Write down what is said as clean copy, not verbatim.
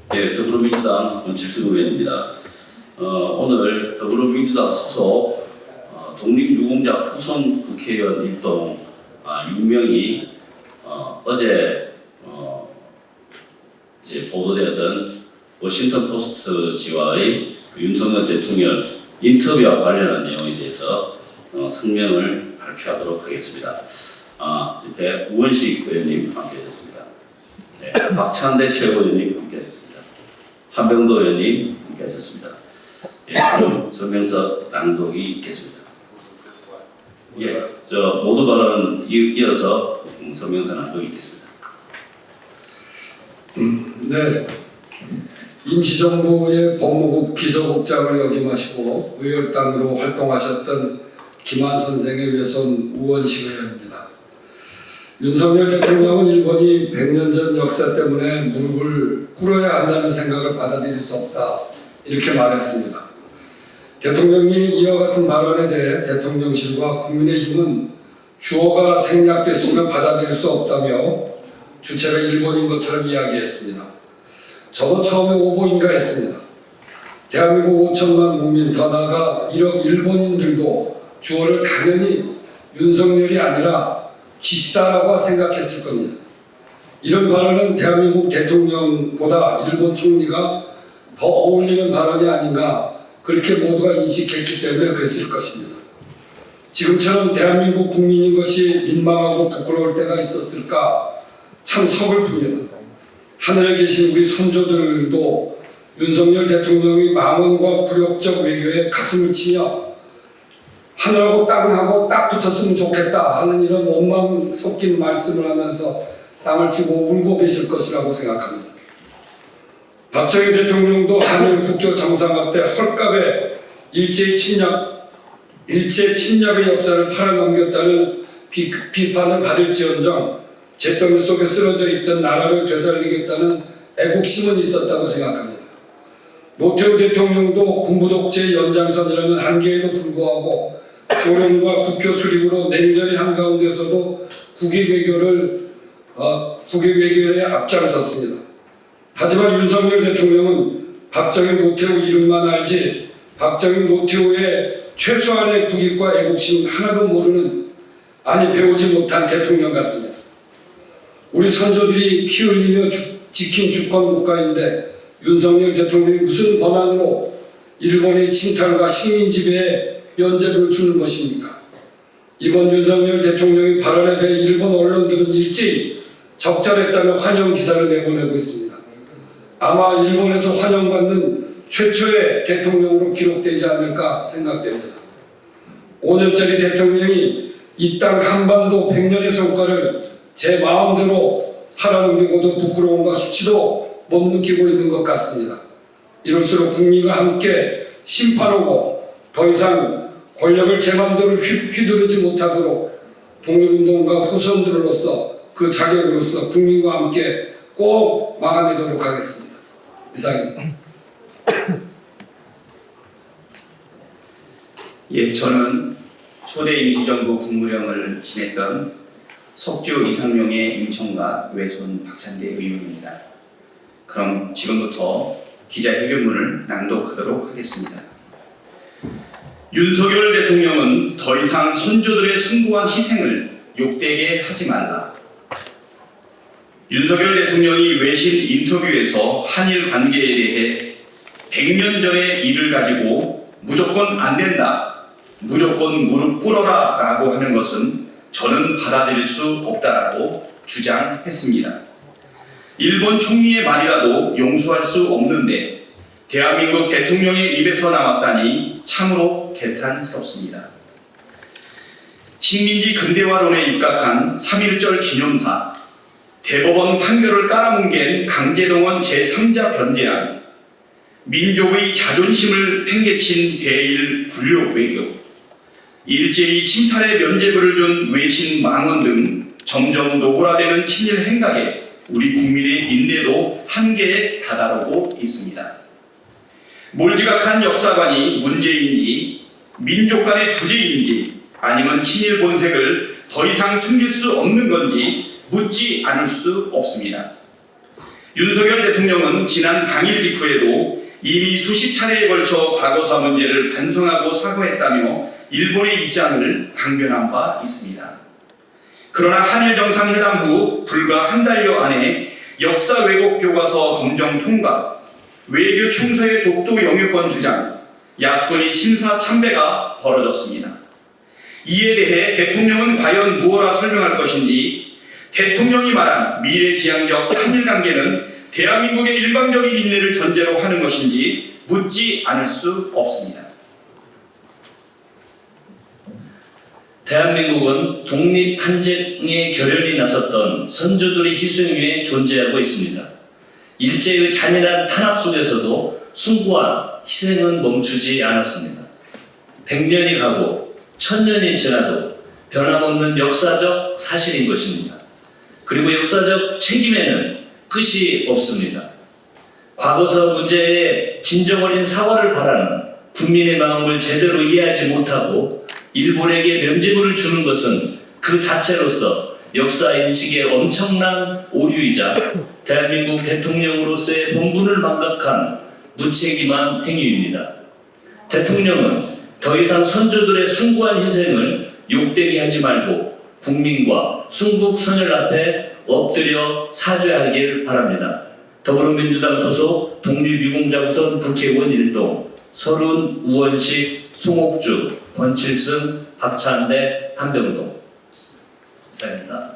네, 더불어민주당 권칠승 의원입니다. 오늘 더불어민주당 소속 독립유공자 후손 국회의원 일동 6명이 어제 이제 보도되었던 워싱턴 포스트지와의 윤석열 대통령 인터뷰와 관련한 내용에 대해서 성명을 발표하도록 하겠습니다. 옆에 우원식 의원님 함께하셨습니다. 네, 박찬대 최고위원님 함께하셨습니다. 한병도 의원님 함께하셨습니다. 예, 그럼 성명서 낭독이 있겠습니다. 예, 저 모두 발언 이어서 성명서 낭독이 있겠습니다. 네, 임시정부의 법무부 비서국장을 역임하시고 의열단으로 활동하셨던 김한 선생의 외손 우원식 의원입니다. 윤석열 대통령은 일본이 100년 전 역사 때문에 무릎을 꿇어야 한다는 생각을 받아들일 수 없다, 이렇게 말했습니다. 대통령이 이와 같은 발언에 대해 대통령실과 국민의힘은 주어가 생략됐으면 받아들일 수 없다며 주체가 일본인 것처럼 이야기했습니다. 저도 처음에 오보인가 했습니다. 대한민국 5천만 국민, 더 나아가 1억 일본인들도 주어를 당연히 윤석열이 아니라 기시다라고 생각했을 겁니다. 이런 발언은 대한민국 대통령보다 일본 총리가 더 어울리는 발언이 아닌가, 그렇게 모두가 인식했기 때문에 그랬을 것입니다. 지금처럼 대한민국 국민인 것이 민망하고 부끄러울 때가 있었을까 참 서글픕니다. 하늘에 계신 우리 선조들도 윤석열 대통령의 망언과 굴욕적 외교에 가슴을 치며 하늘하고 땅하고 딱 붙었으면 좋겠다 하는 이런 원망 섞인 말씀을 하면서 땅을 치고 울고 계실 것이라고 생각합니다. 박정희 대통령도 한일 국교 정상화 때 헐값에 일제 침략의 역사를 팔아넘겼다는 비판을 받을지언정 잿더미 속에 쓰러져 있던 나라를 되살리겠다는 애국심은 있었다고 생각합니다. 노태우 대통령도 군부 독재의 연장선이라는 한계에도 불구하고 소련과 국교 수립으로 냉전의 한가운데서도 국익 외교에 앞장섰습니다. 하지만 윤석열 대통령은 박정희 노태우 이름만 알지 박정희 노태우의 최소한의 국익과 애국심 하나도 모르는, 아니 배우지 못한 대통령 같습니다. 우리 선조들이 피 흘리며 지킨 주권 국가인데 윤석열 대통령이 무슨 권한으로 일본의 침탈과 식민 지배에 면죄부를 주는 것입니까? 이번 윤석열 대통령의 발언에 대해 일본 언론들은 일제히 적절했다는 환영 기사를 내보내고 있습니다. 아마 일본에서 환영받는 최초의 대통령으로 기록되지 않을까 생각됩니다. 5년짜리 대통령이 이 땅 한반도 100년의 성과를 제 마음대로 팔아넘기고도 부끄러움과 수치도 못 느끼고 있는 것 같습니다. 이럴수록 국민과 함께 심판하고 더 이상 권력을 제 마음대로 휘두르지 못하도록 독립운동가 후손들로서 그 자격으로서 국민과 함께 꼭 막아내도록 하겠습니다. 이상입니다. 예, 저는 초대 임시정부 국무령을 지냈던 석주 이상용의 임청각 외손 박찬대 의원입니다. 그럼 지금부터 기자회견문을 낭독하도록 하겠습니다. 윤석열 대통령은 더 이상 선조들의 숭고한 희생을 욕되게 하지 말라. 윤석열 대통령이 외신 인터뷰에서 한일 관계에 대해 100년 전의 일을 가지고 무조건 안 된다, 무조건 무릎 꿇어라 라고 하는 것은 저는 받아들일 수 없다라고 주장했습니다. 일본 총리의 말이라도 용서할 수 없는데 대한민국 대통령의 입에서 나왔다니 참으로 개탄스럽습니다. 식민지 근대화론에 입각한 3.1절 기념사, 대법원 판결을 깔아뭉갠 강제동원 제3자 변제안, 민족의 자존심을 팽개친 대일 굴욕 외교, 일제히 침탈의 면죄부를 준 외신 망언 등 점점 노골화되는 친일 행각에 우리 국민의 인내도 한계에 다다르고 있습니다. 몰지각한 역사관이 문제인지 민족 간의 부재인지 아니면 친일 본색을 더 이상 숨길 수 없는 건지 묻지 않을 수 없습니다. 윤석열 대통령은 지난 당일 직후에도 이미 수십 차례에 걸쳐 과거사 문제를 반성하고 사과했다며 일본의 입장을 강변한 바 있습니다. 그러나 한일 정상회담 후 불과 한 달여 안에 역사 왜곡 교과서 검정 통과, 외교 총서의 독도 영유권 주장, 야수권의 심사 참배가 벌어졌습니다. 이에 대해 대통령은 과연 무엇라 설명할 것인지, 대통령이 말한 미래지향적 한일 관계는 대한민국의 일방적인 인내를 전제로 하는 것인지 묻지 않을 수 없습니다. 대한민국은 독립한쟁의 결연이 나섰던 선조들의 희생 위에 존재하고 있습니다. 일제의 잔인한 탄압 속에서도 숭고한 희생은 멈추지 않았습니다. 100년이 가고 1000년이 지나도 변함없는 역사적 사실인 것입니다. 그리고 역사적 책임에는 끝이 없습니다. 과거사 문제에 진정 어린 사과를 바라는 국민의 마음을 제대로 이해하지 못하고 일본에게 면죄부를 주는 것은 그 자체로서 역사 인식의 엄청난 오류이자 대한민국 대통령으로서의 본분을 망각한 무책임한 행위입니다. 대통령은 더 이상 선조들의 숭고한 희생을 욕되게 하지 말고 국민과 순국 선열 앞에 엎드려 사죄하길 바랍니다. 더불어민주당 소속 독립유공자 후손 국회의원 일동 서른, 우원식, 송옥주, 권칠승, 박찬대, 한병동. 감사합니다.